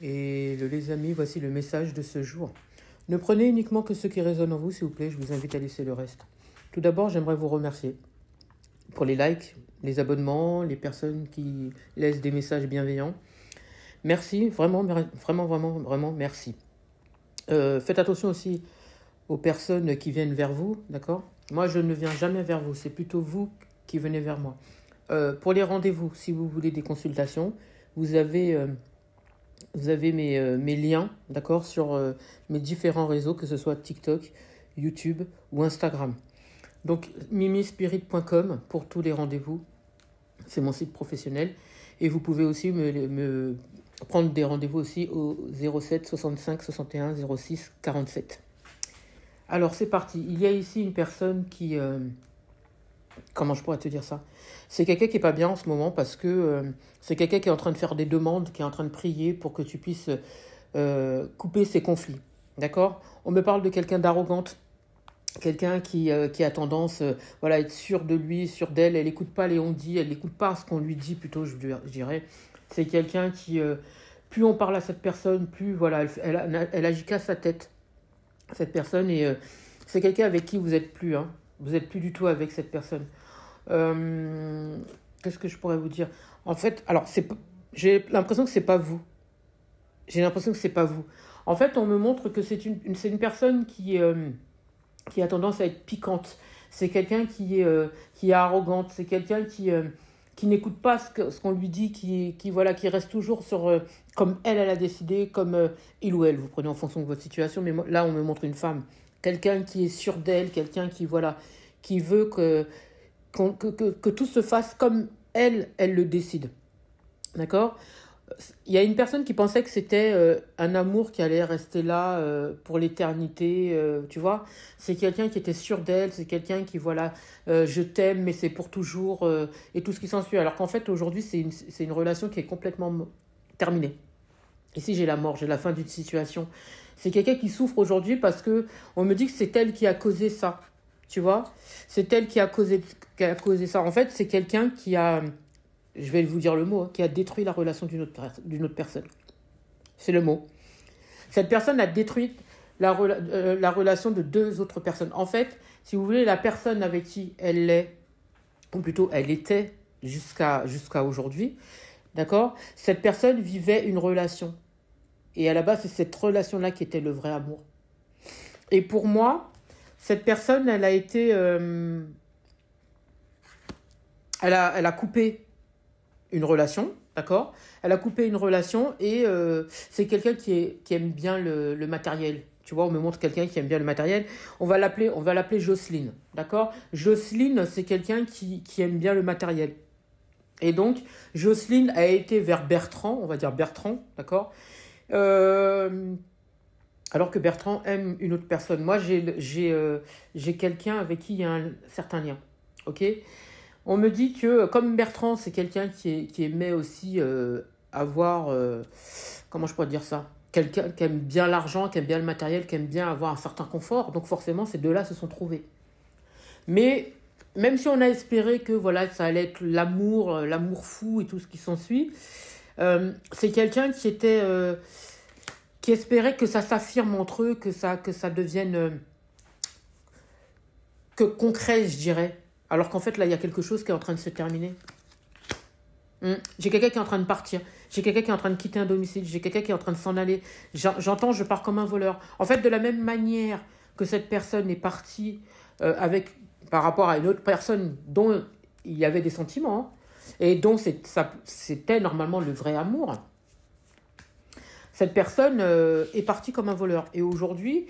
Et les amis, voici le message de ce jour. Ne prenez uniquement que ce qui résonne en vous, s'il vous plaît. Je vous invite à laisser le reste. Tout d'abord, j'aimerais vous remercier pour les likes, les abonnements, les personnes qui laissent des messages bienveillants. Merci, vraiment, vraiment, merci. Faites attention aussi aux personnes qui viennent vers vous, d'accord? Moi, je ne viens jamais vers vous. C'est plutôt vous qui venez vers moi. Pour les rendez-vous, si vous voulez des consultations, vous avez mes liens, d'accord, sur mes différents réseaux, que ce soit TikTok, YouTube ou Instagram. Donc, mimispirit.com pour tous les rendez-vous. C'est mon site professionnel. Et vous pouvez aussi me prendre des rendez-vous aussi au 07 65 61 06 47. Alors, c'est parti. Il y a ici une personne qui... comment je pourrais te dire ça? C'est quelqu'un qui est pas bien en ce moment parce que c'est quelqu'un qui est en train de faire des demandes, qui est en train de prier pour que tu puisses couper ses conflits. D'accord? On me parle de quelqu'un d'arrogante, quelqu'un qui a tendance voilà, à être sûr de lui, sûr d'elle. Elle n'écoute pas les on-dit, elle n'écoute pas ce qu'on lui dit plutôt, je dirais. C'est quelqu'un qui, plus on parle à cette personne, plus voilà, elle agit qu'à sa tête, cette personne. Et c'est quelqu'un avec qui vous n'êtes plus, hein. Vous n'êtes plus du tout avec cette personne. Qu'est-ce que je pourrais vous dire? En fait, alors, j'ai l'impression que c'est pas vous. J'ai l'impression que c'est pas vous. En fait, on me montre que c'est une personne qui a tendance à être piquante. C'est quelqu'un qui est arrogante. C'est quelqu'un qui n'écoute pas ce qu'on lui dit, qui reste toujours sur comme elle a décidé, comme il ou elle. Vous prenez en fonction de votre situation. Mais là, on me montre une femme. Quelqu'un qui est sûr d'elle, quelqu'un qui veut que tout se fasse comme elle le décide. D'accord? Il y a une personne qui pensait que c'était un amour qui allait rester là pour l'éternité, tu vois. C'est quelqu'un qui était sûr d'elle, c'est quelqu'un qui, je t'aime, mais c'est pour toujours, et tout ce qui s'ensuit. Alors qu'en fait, aujourd'hui, c'est une relation qui est complètement terminée. Ici, j'ai la mort, j'ai la fin d'une situation. C'est quelqu'un qui souffre aujourd'hui parce que on me dit que c'est elle qui a causé ça. Tu vois? C'est elle qui a causé ça. En fait, c'est quelqu'un qui a, je vais vous dire le mot, hein, qui a détruit la relation d'une autre personne. C'est le mot. Cette personne a détruit la relation de deux autres personnes. En fait, si vous voulez, la personne avec qui elle est, ou plutôt elle était jusqu'à aujourd'hui, d'accord? Cette personne vivait une relation. Et à la base, c'est cette relation-là qui était le vrai amour. Et pour moi, cette personne, elle a été... elle a coupé une relation, d'accord? Elle a coupé une relation et c'est quelqu'un qui aime bien le matériel. Tu vois, on me montre quelqu'un qui aime bien le matériel. On va l'appeler Jocelyne, d'accord? Jocelyne, c'est quelqu'un qui aime bien le matériel. Et donc, Jocelyne a été vers Bertrand, on va dire Bertrand, d'accord? Alors que Bertrand aime une autre personne. Moi, j'ai quelqu'un avec qui il y a un certain lien. Ok? On me dit que, comme Bertrand, c'est quelqu'un qui aimait aussi avoir... comment je pourrais dire ça? Quelqu'un qui aime bien l'argent, qui aime bien le matériel, qui aime bien avoir un certain confort. Donc forcément, ces deux-là se sont trouvés. Mais même si on a espéré que voilà, ça allait être l'amour fou et tout ce qui s'ensuit, c'est quelqu'un qui espérait que ça s'affirme entre eux, que ça devienne que concret, je dirais. Alors qu'en fait, là, il y a quelque chose qui est en train de se terminer. J'ai quelqu'un qui est en train de partir. J'ai quelqu'un qui est en train de quitter un domicile. J'ai quelqu'un qui est en train de s'en aller. J'entends, je pars comme un voleur. En fait, de la même manière que cette personne est partie par rapport à une autre personne dont il y avait des sentiments, hein, et dont c'était normalement le vrai amour, cette personne est partie comme un voleur. Et aujourd'hui,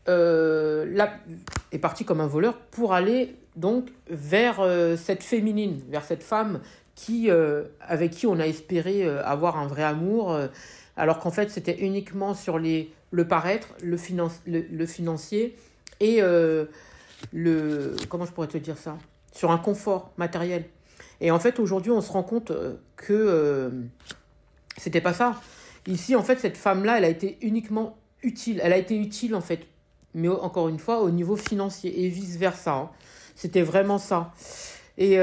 est partie comme un voleur pour aller donc vers cette féminine, vers cette femme avec qui on a espéré avoir un vrai amour, alors qu'en fait c'était uniquement sur le paraître, le financier et comment je pourrais te dire ça, sur un confort matériel. Et en fait aujourd'hui on se rend compte que c'était pas ça. Ici en fait cette femme-là elle a été uniquement utile, elle a été utile en fait, mais encore une fois au niveau financier et vice versa, hein. C'était vraiment ça. Et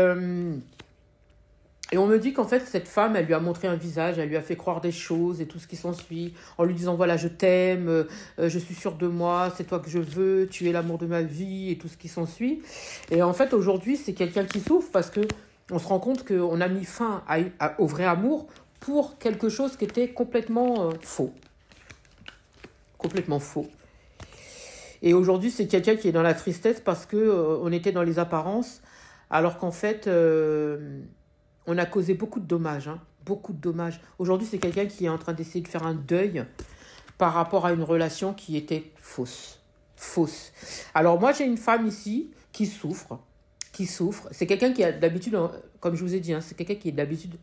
Et on me dit qu'en fait, cette femme, elle lui a montré un visage, elle lui a fait croire des choses et tout ce qui s'ensuit, en lui disant, voilà, je t'aime, je suis sûre de moi, c'est toi que je veux, tu es l'amour de ma vie et tout ce qui s'ensuit. Et en fait, aujourd'hui, c'est quelqu'un qui souffre parce que on se rend compte qu'on a mis fin au vrai amour pour quelque chose qui était complètement faux. Complètement faux. Et aujourd'hui, c'est quelqu'un qui est dans la tristesse parce que on était dans les apparences, alors qu'en fait, on a causé beaucoup de dommages. Hein, beaucoup de dommages. Aujourd'hui, c'est quelqu'un qui est en train d'essayer de faire un deuil par rapport à une relation qui était fausse. Fausse. Alors moi, j'ai une femme ici qui souffre. Qui souffre. C'est quelqu'un qui a d'habitude, comme je vous ai dit, hein, c'est quelqu'un qui d'habitude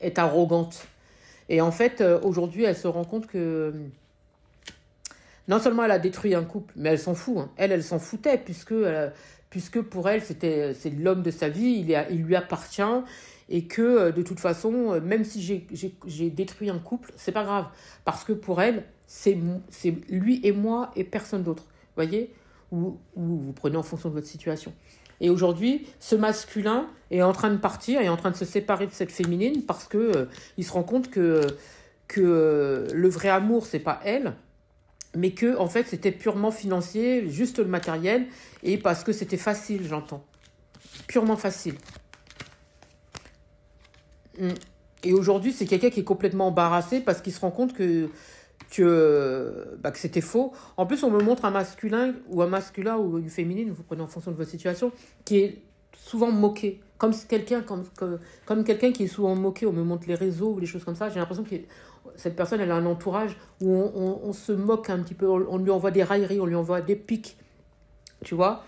est arrogante. Et en fait, aujourd'hui, elle se rend compte que non seulement elle a détruit un couple, mais elle s'en fout. Hein. Elle s'en foutait puisque pour elle, c'est l'homme de sa vie, il lui appartient. Et que de toute façon, même si j'ai détruit un couple, c'est pas grave. Parce que pour elle, c'est lui et moi et personne d'autre. Vous voyez, ou vous prenez en fonction de votre situation. Et aujourd'hui, ce masculin est en train de partir, est en train de se séparer de cette féminine parce que il se rend compte que le vrai amour, c'est pas elle, mais que en fait, c'était purement financier, juste le matériel, et parce que c'était facile, j'entends. Purement facile. Et aujourd'hui, c'est quelqu'un qui est complètement embarrassé parce qu'il se rend compte que c'était faux. En plus, on me montre un masculin ou une féminine, vous prenez en fonction de votre situation, qui est souvent moqué. Comme quelqu'un qui est souvent moqué, on me montre les réseaux ou les choses comme ça. J'ai l'impression que cette personne, elle a un entourage où on se moque un petit peu, on lui envoie des railleries, on lui envoie des pics, tu vois.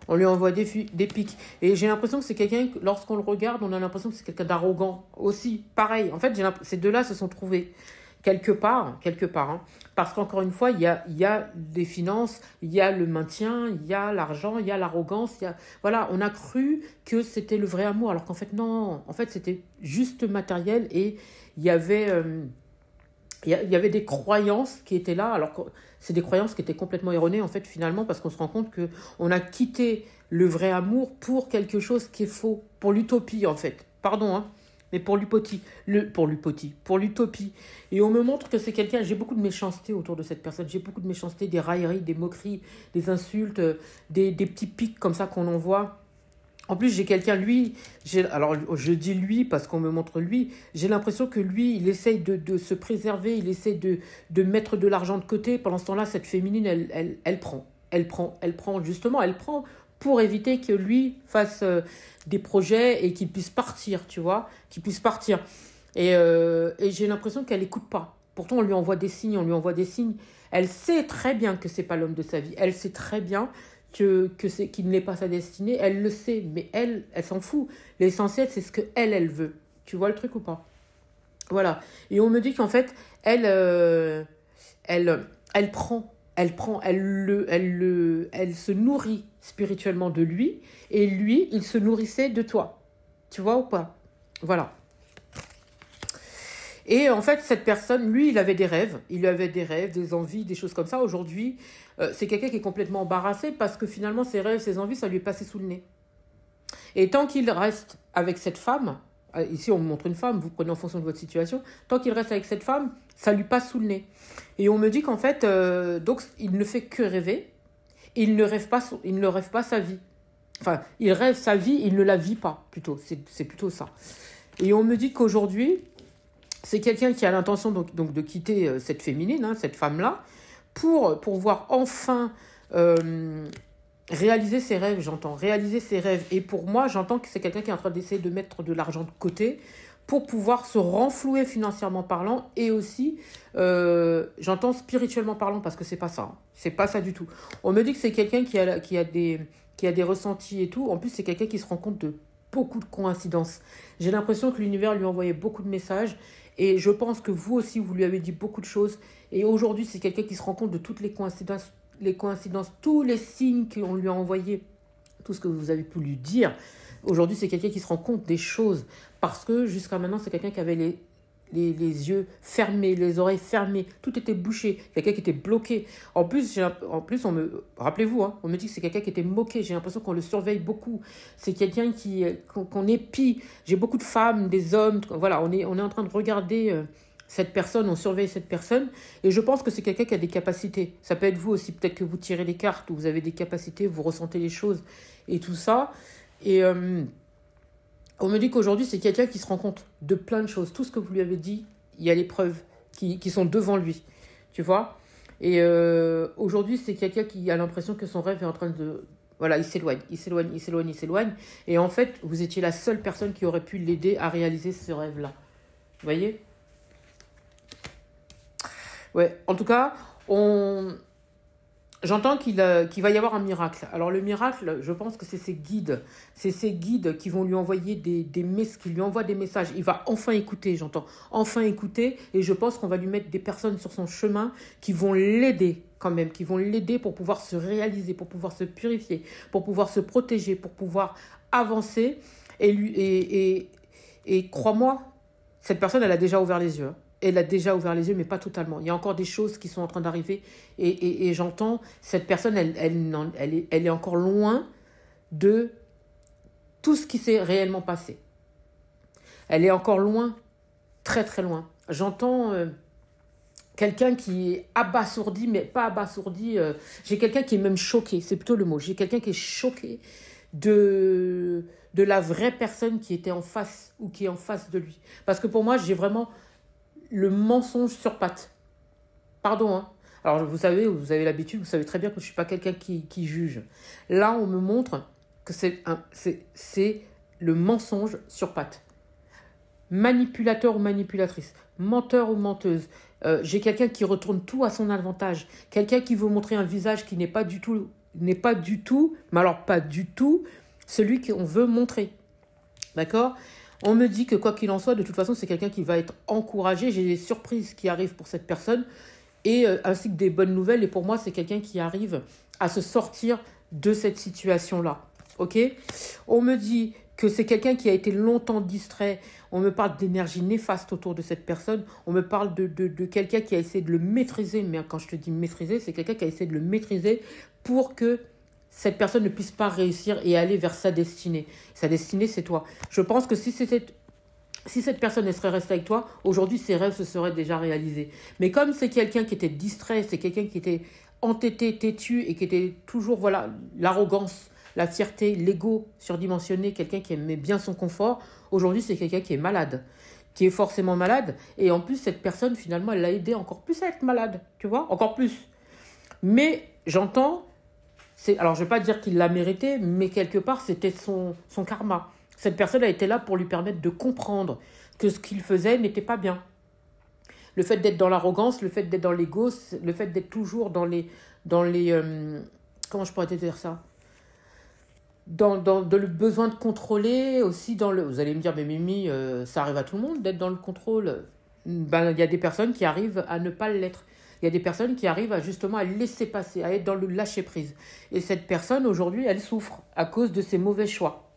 On lui envoie des pics. Et j'ai l'impression que c'est quelqu'un, lorsqu'on le regarde, on a l'impression que c'est quelqu'un d'arrogant aussi. Pareil, en fait, ces deux-là se sont trouvés quelque part, hein, parce qu'encore une fois, il y a des finances, il y a le maintien, il y a l'argent, il y a l'arrogance. Voilà, on a cru que c'était le vrai amour, alors qu'en fait, non. En fait, c'était juste matériel et il y avait... il y avait des croyances qui étaient là, alors que c'est des croyances qui étaient complètement erronées, en fait, finalement, parce qu'on se rend compte qu'on a quitté le vrai amour pour quelque chose qui est faux, pour l'utopie, en fait. Pardon, hein, mais pour l'utopie. Et on me montre que c'est quelqu'un, j'ai beaucoup de méchanceté autour de cette personne, j'ai beaucoup de méchanceté, des railleries, des moqueries, des insultes, des petits pics comme ça qu'on envoie. En plus, j'ai quelqu'un, alors je dis lui parce qu'on me montre lui, j'ai l'impression que lui, il essaye de se préserver, il essaye de mettre de l'argent de côté. Pendant ce temps-là, cette féminine, elle prend pour éviter que lui fasse des projets et qu'il puisse partir, tu vois, Et j'ai l'impression qu'elle n'écoute pas. Pourtant, on lui envoie des signes. Elle sait très bien que c'est pas l'homme de sa vie. Elle sait très bien qu'il n'est pas sa destinée, elle le sait, mais elle s'en fout. L'essentiel, c'est ce que elle veut. Tu vois le truc ou pas? Voilà. Et on me dit qu'en fait, elle se nourrit spirituellement de lui, et lui, il se nourrissait de toi. Tu vois ou pas? Voilà. Et en fait, cette personne, lui, il avait des rêves, des envies, des choses comme ça. Aujourd'hui, c'est quelqu'un qui est complètement embarrassé parce que finalement, ses rêves, ses envies, ça lui est passé sous le nez. Et tant qu'il reste avec cette femme, ici on me montre une femme, vous prenez en fonction de votre situation, tant qu'il reste avec cette femme, ça lui passe sous le nez. Et on me dit qu'en fait, donc, il ne fait que rêver, il ne rêve pas sa vie. Enfin, il rêve sa vie, il ne la vit pas, plutôt. C'est plutôt ça. Et on me dit qu'aujourd'hui, c'est quelqu'un qui a l'intention donc de quitter cette féminine, hein, cette femme-là, pour pouvoir enfin réaliser ses rêves, réaliser ses rêves. Et pour moi, j'entends que c'est quelqu'un qui est en train d'essayer de mettre de l'argent de côté pour pouvoir se renflouer financièrement parlant et aussi, j'entends spirituellement parlant, parce que c'est pas ça. Hein. C'est pas ça du tout. On me dit que c'est quelqu'un qui a des ressentis et tout. En plus, c'est quelqu'un qui se rend compte de beaucoup de coïncidences. J'ai l'impression que l'univers lui envoyait beaucoup de messages. Et je pense que vous aussi, vous lui avez dit beaucoup de choses. Et aujourd'hui, c'est quelqu'un qui se rend compte de toutes les coïncidences, tous les signes qu'on lui a envoyés, tout ce que vous avez pu lui dire. Aujourd'hui, c'est quelqu'un qui se rend compte des choses. Parce que jusqu'à maintenant, c'est quelqu'un qui avait les yeux fermés, les oreilles fermées, tout était bouché, quelqu'un qui était bloqué. En plus, rappelez-vous, hein, on me dit que c'est quelqu'un qui était moqué, j'ai l'impression qu'on le surveille beaucoup. C'est quelqu'un qu'on épie. J'ai beaucoup de femmes, des hommes, voilà, on est en train de regarder cette personne, on surveille cette personne, et je pense que c'est quelqu'un qui a des capacités. Ça peut être vous aussi, peut-être que vous tirez les cartes, ou vous avez des capacités, vous ressentez les choses, et tout ça. Et on me dit qu'aujourd'hui, c'est quelqu'un qui se rend compte de plein de choses. Tout ce que vous lui avez dit, il y a les preuves qui sont devant lui, tu vois. Et aujourd'hui, c'est quelqu'un qui a l'impression que son rêve est en train de... Voilà, il s'éloigne. Et en fait, vous étiez la seule personne qui aurait pu l'aider à réaliser ce rêve-là. Vous voyez ? Ouais, en tout cas, j'entends qu'il va y avoir un miracle. Alors le miracle, je pense que c'est ses guides. C'est ses guides qui vont lui envoyer qui lui envoient des messages. Il va enfin écouter, j'entends. Enfin écouter. Et je pense qu'on va lui mettre des personnes sur son chemin qui vont l'aider quand même. Qui vont l'aider pour pouvoir se réaliser, pour pouvoir se purifier, pour pouvoir se protéger, pour pouvoir avancer. Et crois-moi, cette personne, elle a déjà ouvert les yeux. Hein. Elle a déjà ouvert les yeux, mais pas totalement. Il y a encore des choses qui sont en train d'arriver. Et j'entends, cette personne, elle est encore loin de tout ce qui s'est réellement passé. Elle est encore loin, très très loin. J'entends quelqu'un qui est abasourdi, mais pas abasourdi. J'ai quelqu'un qui est même choqué, c'est plutôt le mot. J'ai quelqu'un qui est choqué de la vraie personne qui était en face ou qui est en face de lui. Parce que pour moi, j'ai vraiment... le mensonge sur pattes. Pardon, hein. Alors, vous savez, vous avez l'habitude, vous savez très bien que je ne suis pas quelqu'un qui juge. Là, on me montre que c'est le mensonge sur pattes. Manipulateur ou manipulatrice, menteur ou menteuse. J'ai quelqu'un qui retourne tout à son avantage. Quelqu'un qui veut montrer un visage qui n'est pas du tout, mais alors pas du tout, celui qu'on veut montrer. D'accord ? On me dit que quoi qu'il en soit, de toute façon, c'est quelqu'un qui va être encouragé. J'ai des surprises qui arrivent pour cette personne, et ainsi que des bonnes nouvelles. Et pour moi, c'est quelqu'un qui arrive à se sortir de cette situation-là. Ok ? On me dit que c'est quelqu'un qui a été longtemps distrait. On me parle d'énergie néfaste autour de cette personne. On me parle de quelqu'un qui a essayé de le maîtriser. Mais quand je te dis maîtriser, c'est quelqu'un qui a essayé de le maîtriser pour que cette personne ne puisse pas réussir et aller vers sa destinée. Sa destinée, c'est toi. Je pense que si cette personne elle serait restée avec toi, aujourd'hui, ses rêves se seraient déjà réalisés. Mais comme c'est quelqu'un qui était distrait, c'est quelqu'un qui était entêté, têtu, et qui était toujours, voilà, l'arrogance, la fierté, l'ego surdimensionné, quelqu'un qui aimait bien son confort, aujourd'hui, c'est quelqu'un qui est malade, qui est forcément malade. Et en plus, cette personne, finalement, elle l'a aidé encore plus à être malade, tu vois, encore plus. Mais j'entends... Alors, je ne vais pas dire qu'il l'a mérité, mais quelque part, c'était son karma. Cette personne a été là pour lui permettre de comprendre que ce qu'il faisait n'était pas bien. Le fait d'être dans l'arrogance, le fait d'être dans l'ego, le fait d'être toujours dans les comment je pourrais te dire ça ? Dans le besoin de contrôler, aussi dans le... Vous allez me dire, mais Mimi, ça arrive à tout le monde d'être dans le contrôle. Ben, il y a des personnes qui arrivent à ne pas l'être. Il y a des personnes qui arrivent justement à laisser passer, à être dans le lâcher-prise. Et cette personne, aujourd'hui, elle souffre à cause de ses mauvais choix.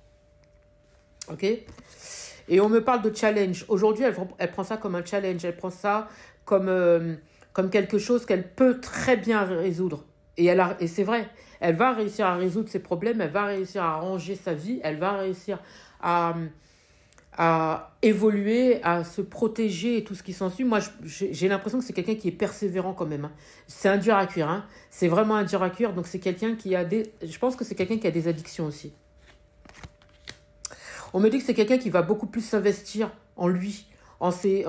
Ok ? Et on me parle de challenge. Aujourd'hui, elle prend ça comme un challenge. Elle prend ça comme quelque chose qu'elle peut très bien résoudre. Et c'est vrai, elle va réussir à résoudre ses problèmes, elle va réussir à arranger sa vie, elle va réussir à évoluer, à se protéger et tout ce qui s'ensuit. Moi, j'ai l'impression que c'est quelqu'un qui est persévérant quand même. Hein. C'est un dur à cuire. Hein. C'est vraiment un dur à cuire. Donc, c'est quelqu'un qui a des... Je pense que c'est quelqu'un qui a des addictions aussi. On me dit que c'est quelqu'un qui va beaucoup plus s'investir en lui, en ses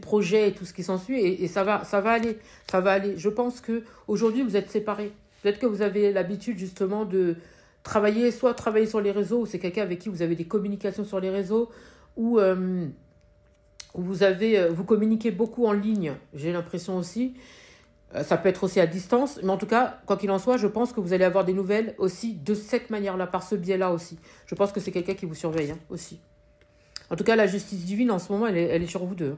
projets et tout ce qui s'ensuit. Et ça va aller. Ça va aller. Je pense qu'aujourd'hui, vous êtes séparés. Peut-être que vous avez l'habitude justement de travailler sur les réseaux, ou c'est quelqu'un avec qui vous avez des communications sur les réseaux, ou vous communiquez beaucoup en ligne, j'ai l'impression aussi. Ça peut être aussi à distance, mais en tout cas, quoi qu'il en soit, je pense que vous allez avoir des nouvelles aussi de cette manière-là, par ce biais-là aussi. Je pense que c'est quelqu'un qui vous surveille hein, aussi. En tout cas, la justice divine, en ce moment, elle est sur vous deux.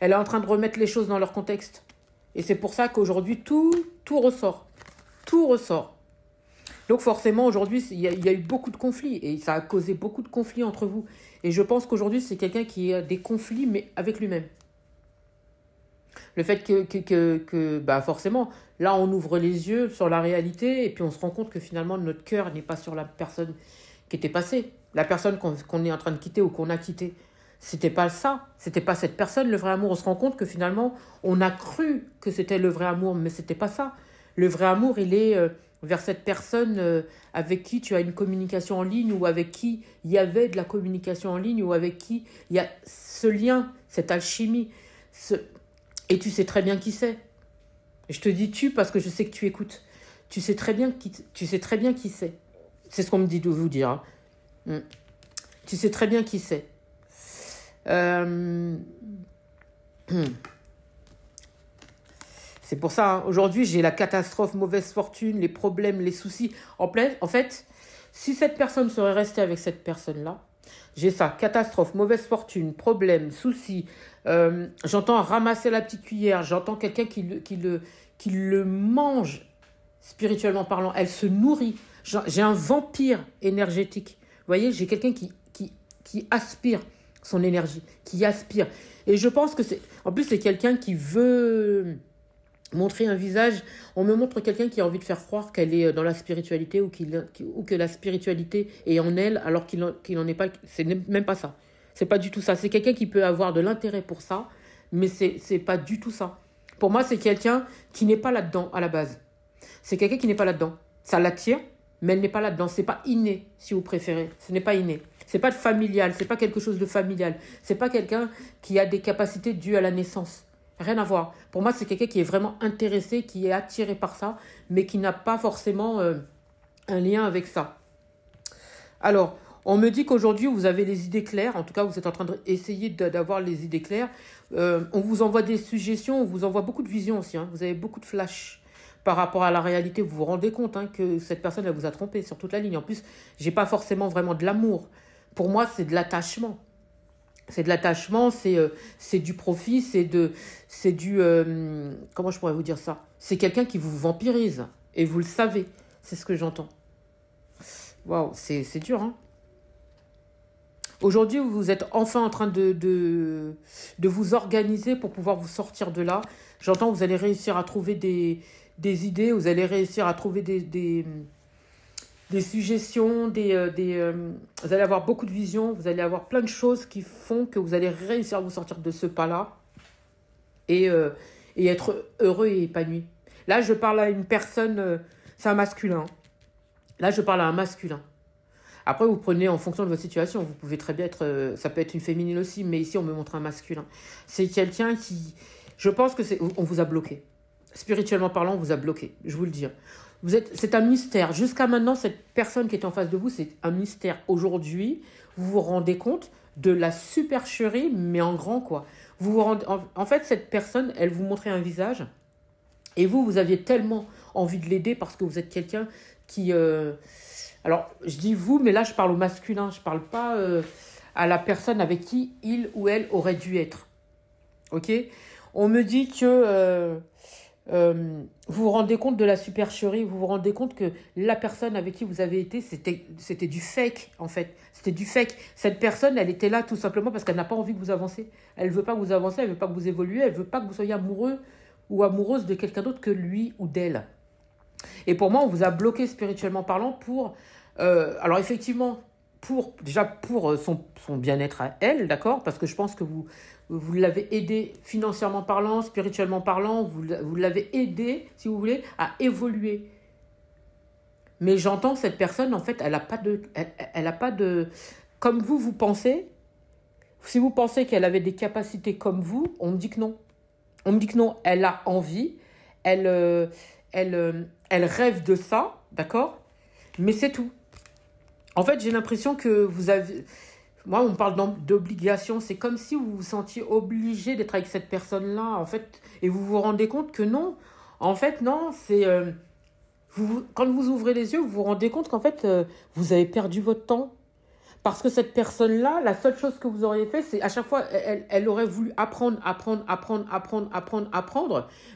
Elle est en train de remettre les choses dans leur contexte. Et c'est pour ça qu'aujourd'hui, tout ressort. Tout ressort. Donc forcément, aujourd'hui, il y a eu beaucoup de conflits et ça a causé beaucoup de conflits entre vous. Et je pense qu'aujourd'hui, c'est quelqu'un qui a des conflits, mais avec lui-même. Le fait bah forcément, là, on ouvre les yeux sur la réalité et puis on se rend compte que finalement, notre cœur n'est pas sur la personne qui était passée. La personne qu'on est en train de quitter ou qu'on a quittée. C'était pas ça. C'était pas cette personne, le vrai amour. On se rend compte que finalement, on a cru que c'était le vrai amour, mais c'était pas ça. Le vrai amour, il est vers cette personne avec qui tu as une communication en ligne ou avec qui il y avait de la communication en ligne ou avec qui il y a ce lien, cette alchimie. Et tu sais très bien qui c'est. Je te dis tu parce que je sais que tu écoutes. Tu sais très bien qui c'est. C'est ce qu'on me dit de vous dire. Hein. Tu sais très bien qui c'est. C'est pour ça, hein. Aujourd'hui, j'ai la catastrophe, mauvaise fortune, les problèmes, les soucis. En fait, si cette personne serait restée avec cette personne-là, j'ai ça, catastrophe, mauvaise fortune, problème, soucis. J'entends ramasser la petite cuillère, j'entends quelqu'un qui le mange, spirituellement parlant. Elle se nourrit. J'ai un vampire énergétique. Vous voyez, j'ai quelqu'un qui aspire son énergie, qui aspire. Et je pense que en plus, c'est quelqu'un qui veut montrer un visage. On me montre quelqu'un qui a envie de faire croire qu'elle est dans la spiritualité ou que la spiritualité est en elle alors qu'il n'en est pas. C'est même pas ça. C'est pas du tout ça. C'est quelqu'un qui peut avoir de l'intérêt pour ça, mais c'est pas du tout ça. Pour moi, c'est quelqu'un qui n'est pas là-dedans à la base. C'est quelqu'un qui n'est pas là-dedans. Ça l'attire, mais elle n'est pas là-dedans. C'est pas inné, si vous préférez. Ce n'est pas inné. C'est pas familial. C'est pas quelque chose de familial. C'est pas quelqu'un qui a des capacités dues à la naissance. Rien à voir. Pour moi, c'est quelqu'un qui est vraiment intéressé, qui est attiré par ça, mais qui n'a pas forcément un lien avec ça. Alors, on me dit qu'aujourd'hui, vous avez les idées claires. En tout cas, vous êtes en train d'essayer d'avoir les idées claires. On vous envoie des suggestions, on vous envoie beaucoup de visions aussi. Hein. Vous avez beaucoup de flash par rapport à la réalité. Vous vous rendez compte que cette personne, elle vous a trompé sur toute la ligne. En plus, j'ai pas forcément vraiment de l'amour. Pour moi, c'est de l'attachement. C'est de l'attachement, c'est du profit, c'est du... comment je pourrais vous dire ça? C'est quelqu'un qui vous vampirise. Et vous le savez. C'est ce que j'entends. Waouh, c'est dur, hein? Aujourd'hui, vous êtes enfin en train de vous organiser pour pouvoir vous sortir de là. J'entends que vous allez réussir à trouver des idées, vous allez réussir à trouver des suggestions, vous allez avoir beaucoup de visions, vous allez avoir plein de choses qui font que vous allez réussir à vous sortir de ce pas-là et être heureux et épanoui. Là, je parle à une personne, c'est un masculin. Là, je parle à un masculin. Après, vous prenez en fonction de votre situation. Vous pouvez très bien être... ça peut être une féminine aussi, mais ici, on me montre un masculin. C'est quelqu'un qui... Je pense que on vous a bloqué. Spirituellement parlant, on vous a bloqué. Je vous le dis. C'est un mystère. Jusqu'à maintenant, cette personne qui est en face de vous, c'est un mystère. Aujourd'hui, vous vous rendez compte de la supercherie, mais en grand, quoi. En fait, cette personne, elle vous montrait un visage. Et vous aviez tellement envie de l'aider parce que vous êtes quelqu'un qui... Alors, je dis vous, mais là, je parle au masculin. Je ne parle pas à la personne avec qui il ou elle aurait dû être. Ok? On me dit que vous vous rendez compte de la supercherie, vous vous rendez compte que la personne avec qui vous avez été, c'était du fake, en fait. C'était du fake. Cette personne, elle était là tout simplement parce qu'elle n'a pas envie que vous avancez. Elle ne veut pas que vous avancez, elle ne veut pas que vous évoluez, elle ne veut pas que vous soyez amoureux ou amoureuse de quelqu'un d'autre que lui ou d'elle. Et pour moi, on vous a bloqué spirituellement parlant pour... alors effectivement, pour son bien-être à elle, d'accord? Parce que je pense que vous l'avez aidé financièrement parlant, spirituellement parlant, vous l'avez aidé, si vous voulez, à évoluer. Mais j'entends que cette personne, en fait, elle a pas de... Comme vous pensez, si vous pensez qu'elle avait des capacités comme vous, on me dit que non. On me dit que non, elle a envie, elle rêve de ça, d'accord? Mais c'est tout. En fait, j'ai l'impression que vous avez... Moi, on parle d'obligation. C'est comme si vous vous sentiez obligé d'être avec cette personne-là, en fait. Et vous vous rendez compte que non. En fait, non, c'est... quand vous ouvrez les yeux, vous vous rendez compte qu'en fait, vous avez perdu votre temps. Parce que cette personne-là, la seule chose que vous auriez fait, c'est à chaque fois, elle aurait voulu apprendre.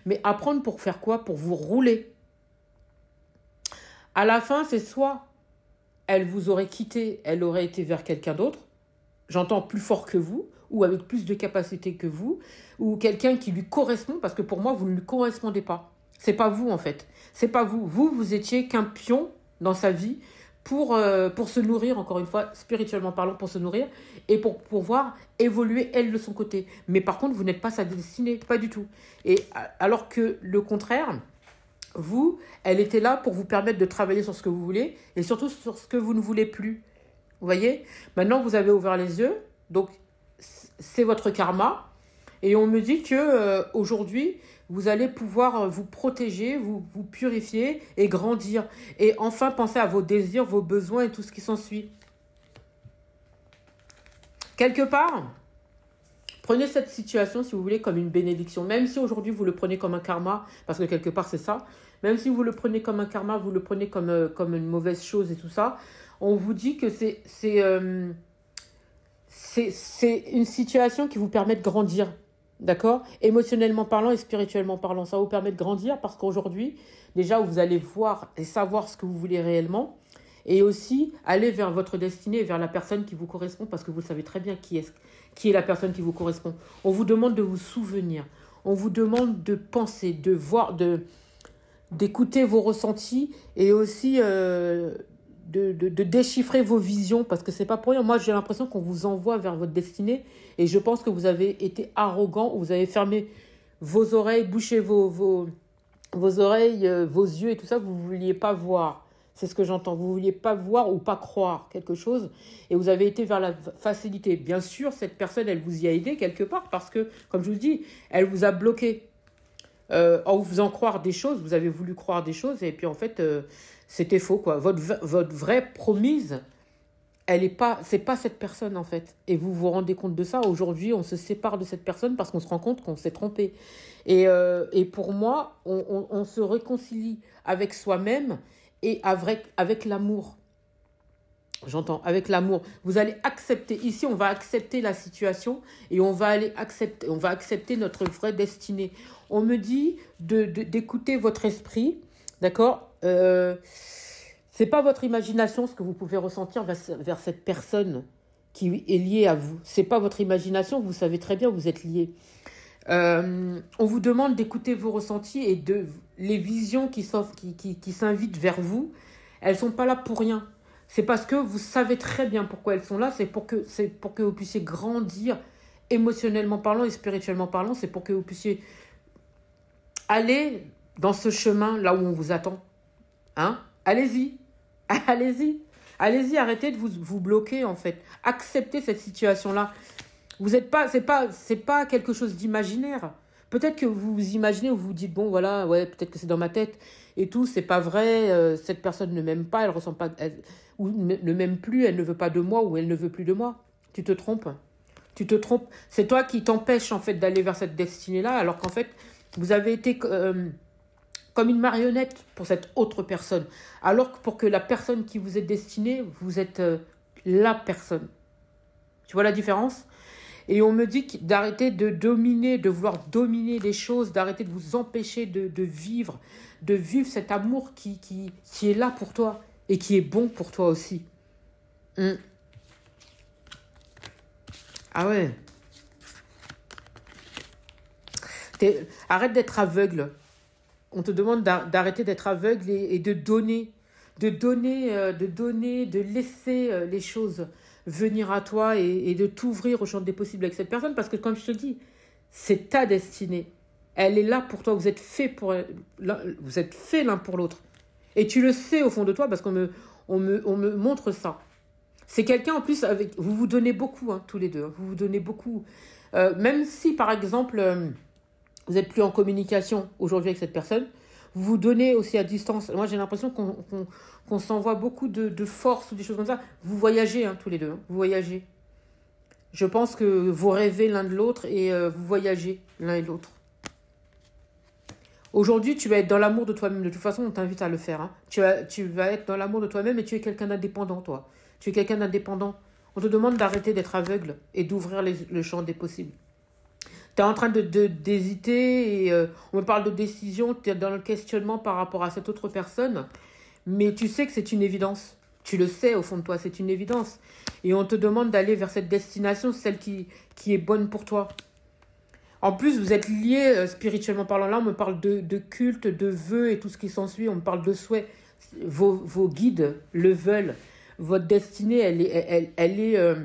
Mais apprendre pour faire quoi? Pour vous rouler. À la fin, c'est soit elle vous aurait quitté, elle aurait été vers quelqu'un d'autre, j'entends plus fort que vous, ou avec plus de capacité que vous, ou quelqu'un qui lui correspond, parce que pour moi, vous ne lui correspondez pas. C'est pas vous, en fait. C'est pas vous. Vous étiez qu'un pion dans sa vie pour se nourrir, encore une fois, spirituellement parlant, pour se nourrir, et pour pouvoir évoluer, elle, de son côté. Mais par contre, vous n'êtes pas sa destinée, pas du tout. Et alors que le contraire, vous, elle était là pour vous permettre de travailler sur ce que vous voulez, et surtout sur ce que vous ne voulez plus. Vous voyez? Maintenant, vous avez ouvert les yeux, donc c'est votre karma. Et on me dit que aujourd'hui, vous allez pouvoir vous protéger, vous purifier et grandir. Et enfin, penser à vos désirs, vos besoins et tout ce qui s'ensuit. Quelque part, prenez cette situation, si vous voulez, comme une bénédiction. Même si aujourd'hui, vous le prenez comme un karma, parce que quelque part, c'est ça. Même si vous le prenez comme un karma, vous le prenez comme une mauvaise chose et tout ça, on vous dit que c'est une situation qui vous permet de grandir. D'accord? Émotionnellement parlant et spirituellement parlant. Ça vous permet de grandir parce qu'aujourd'hui, déjà, vous allez voir et savoir ce que vous voulez réellement. Et aussi, aller vers votre destinée, vers la personne qui vous correspond parce que vous savez très bien qui est la personne qui vous correspond. On vous demande de vous souvenir. On vous demande de penser, de voir, d'écouter vos ressentis et aussi de déchiffrer vos visions parce que c'est pas pour rien. Moi, j'ai l'impression qu'on vous envoie vers votre destinée et je pense que vous avez été arrogant, vous avez fermé vos oreilles, bouché vos oreilles, vos yeux et tout ça, vous ne vouliez pas voir. C'est ce que j'entends. Vous ne vouliez pas voir ou pas croire quelque chose et vous avez été vers la facilité. Bien sûr, cette personne, elle vous y a aidé quelque part parce que, comme je vous dis, elle vous a bloqué. En vous faisant croire des choses, vous avez voulu croire des choses et puis en fait, c'était faux, quoi. Votre vraie promise, c'est pas cette personne en fait. Et vous vous rendez compte de ça. Aujourd'hui, on se sépare de cette personne parce qu'on se rend compte qu'on s'est trompé. Et pour moi, on se réconcilie avec soi-même et avec l'amour. J'entends, avec l'amour. Vous allez accepter. Ici, on va accepter la situation et on va accepter notre vraie destinée. On me dit d'écouter votre esprit, d'accord? C'est pas votre imagination ce que vous pouvez ressentir vers cette personne qui est liée à vous. C'est pas votre imagination, vous savez très bien, vous êtes liés. On vous demande d'écouter vos ressentis et les visions qui s'invitent vers vous. Elles sont pas là pour rien. C'est parce que vous savez très bien pourquoi elles sont là. C'est pour que vous puissiez grandir émotionnellement parlant et spirituellement parlant. C'est pour que vous puissiez aller dans ce chemin là où on vous attend. Hein? Allez-y. Allez-y. Allez-y, arrêtez de vous bloquer en fait. Acceptez cette situation-là. C'est pas quelque chose d'imaginaire. Peut-être que vous vous imaginez ou vous vous dites, bon voilà, ouais, peut-être que c'est dans ma tête et tout, c'est pas vrai, cette personne ne m'aime pas, elle ressent pas, ou ne m'aime plus, elle ne veut pas de moi ou elle ne veut plus de moi. Tu te trompes. Tu te trompes. C'est toi qui t'empêches en fait d'aller vers cette destinée-là, alors qu'en fait, vous avez été comme une marionnette pour cette autre personne. Alors que pour que la personne qui vous est destinée, vous êtes la personne. Tu vois la différence? Et on me dit d'arrêter de dominer, de vouloir dominer les choses, d'arrêter de vous empêcher de vivre cet amour qui est là pour toi et qui est bon pour toi aussi. Ah ouais. Arrête d'être aveugle. On te demande d'arrêter d'être aveugle et de donner, de laisser les choses venir à toi et de t'ouvrir au champ des possibles avec cette personne parce que comme je te dis, c'est ta destinée. Elle est là pour toi. Vous êtes faits l'un pour l'autre. Et tu le sais au fond de toi parce qu'on me montre ça. C'est quelqu'un en plus avec vous vous donnez beaucoup tous les deux. Vous vous donnez beaucoup. Même si par exemple vous n'êtes plus en communication aujourd'hui avec cette personne, vous vous donnez aussi à distance. Moi, j'ai l'impression qu'on s'envoie beaucoup de force ou des choses comme ça. Vous voyagez tous les deux. Vous voyagez. Je pense que vous rêvez l'un de l'autre et vous voyagez l'un et l'autre. Aujourd'hui, tu vas être dans l'amour de toi-même. De toute façon, on t'invite à le faire. Tu vas être dans l'amour de toi-même et tu es quelqu'un d'indépendant, toi. Tu es quelqu'un d'indépendant. On te demande d'arrêter d'être aveugle et d'ouvrir le champ des possibles. Tu es en train d'hésiter et on me parle de décision, tu es dans le questionnement par rapport à cette autre personne. mais tu sais que c'est une évidence. Tu le sais au fond de toi, c'est une évidence. Et on te demande d'aller vers cette destination, celle qui est bonne pour toi. En plus, vous êtes liés spirituellement parlant. Là, on me parle de culte, de vœux et tout ce qui s'ensuit. On me parle de souhaits. Vos guides le veulent. Votre destinée, elle est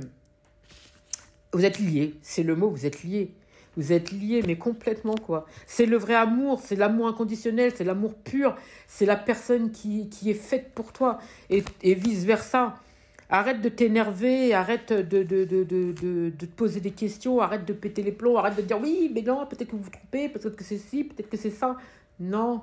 vous êtes liés. C'est le mot, vous êtes liés. Vous êtes liés, mais complètement, quoi. C'est le vrai amour, c'est l'amour inconditionnel, c'est l'amour pur. C'est la personne qui est faite pour toi. Et vice-versa. Arrête de t'énerver, arrête de te poser des questions, arrête de péter les plombs, arrête de dire oui, mais non, peut-être que vous vous trompez, peut-être que c'est ci, peut-être que c'est ça. Non,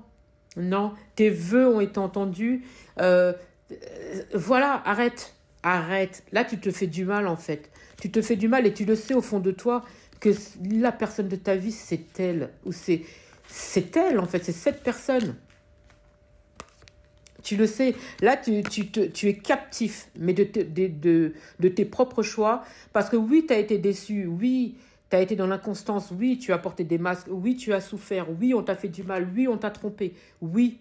non, tes vœux ont été entendus. Voilà, arrête, arrête. Là, tu te fais du mal, en fait. Tu te fais du mal et tu le sais au fond de toi que la personne de ta vie, c'est elle. Ou c'est elle, en fait, c'est cette personne. Tu le sais, là, tu es captif, mais de tes propres choix. Parce que oui, tu as été déçu, oui, tu as été dans l'inconstance, oui, tu as porté des masques, oui, tu as souffert, oui, on t'a fait du mal, oui, on t'a trompé, oui.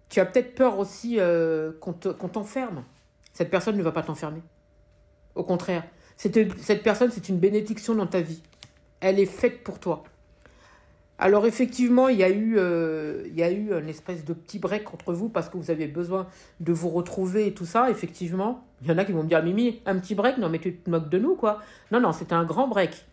Tu as peut-être peur aussi qu'on t'enferme. Cette personne ne va pas t'enfermer. Au contraire, cette personne, c'est une bénédiction dans ta vie. Elle est faite pour toi. Alors effectivement, il y a eu une espèce de petit break entre vous parce que vous avez besoin de vous retrouver et tout ça, effectivement. Il y en a qui vont me dire, Mimi, un petit break? Non, mais tu te moques de nous, quoi. Non, non, c'était un grand break.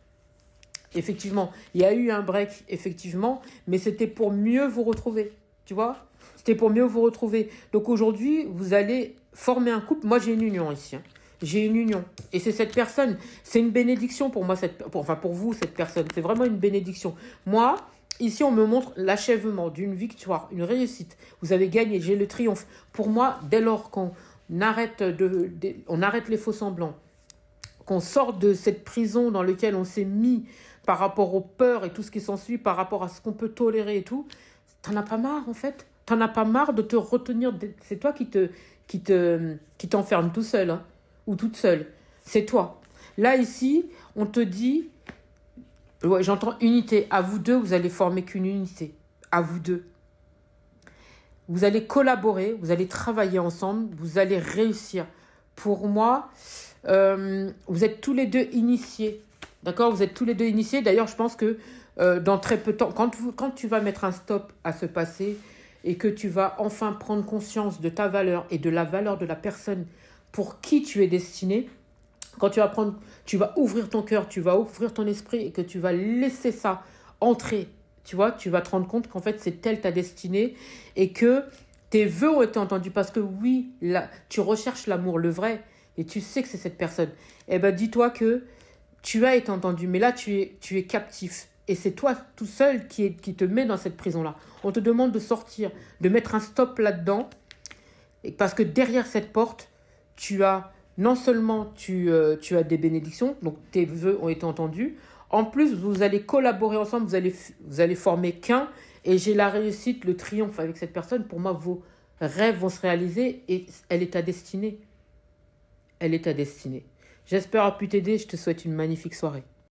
Effectivement, il y a eu un break, effectivement, mais c'était pour mieux vous retrouver, tu vois? C'était pour mieux vous retrouver. Donc aujourd'hui, vous allez former un couple. Moi, j'ai une union ici, hein. J'ai une union. Et c'est cette personne. C'est une bénédiction pour moi, pour vous, cette personne. C'est vraiment une bénédiction. Moi, ici, on me montre l'achèvement d'une victoire, une réussite. Vous avez gagné, j'ai le triomphe. Pour moi, dès lors qu'on arrête, on arrête les faux semblants, qu'on sort de cette prison dans laquelle on s'est mis par rapport aux peurs et tout ce qui s'ensuit, par rapport à ce qu'on peut tolérer et tout, t'en as pas marre, en fait. T'en as pas marre de te retenir. C'est toi qui t'enferme tout seul, hein, ou toute seule. C'est toi. Là, ici, on te dit, ouais, j'entends unité. À vous deux, vous allez former qu'une unité. À vous deux. Vous allez collaborer, vous allez travailler ensemble, vous allez réussir. Pour moi, vous êtes tous les deux initiés. D'accord? Vous êtes tous les deux initiés. D'ailleurs, je pense que dans très peu de temps, quand tu vas mettre un stop à ce passé et que tu vas enfin prendre conscience de ta valeur et de la valeur de la personne pour qui tu es destiné, quand tu vas ouvrir ton cœur, tu vas ouvrir ton esprit et que tu vas laisser ça entrer, tu vois, tu vas te rendre compte qu'en fait, c'est telle ta destinée et que tes vœux ont été entendus parce que oui, là, tu recherches l'amour, le vrai, et tu sais que c'est cette personne. Eh ben, dis-toi que tu as été entendu, mais là, tu es captif. Et c'est toi tout seul qui te met dans cette prison-là. On te demande de sortir, de mettre un stop là-dedans, parce que derrière cette porte, non seulement tu as des bénédictions, donc tes vœux ont été entendus, en plus vous allez collaborer ensemble, vous allez former qu'un, et j'ai la réussite, le triomphe avec cette personne. Pour moi, vos rêves vont se réaliser et elle est ta destinée. Elle est ta destinée. J'espère avoir pu t'aider, je te souhaite une magnifique soirée.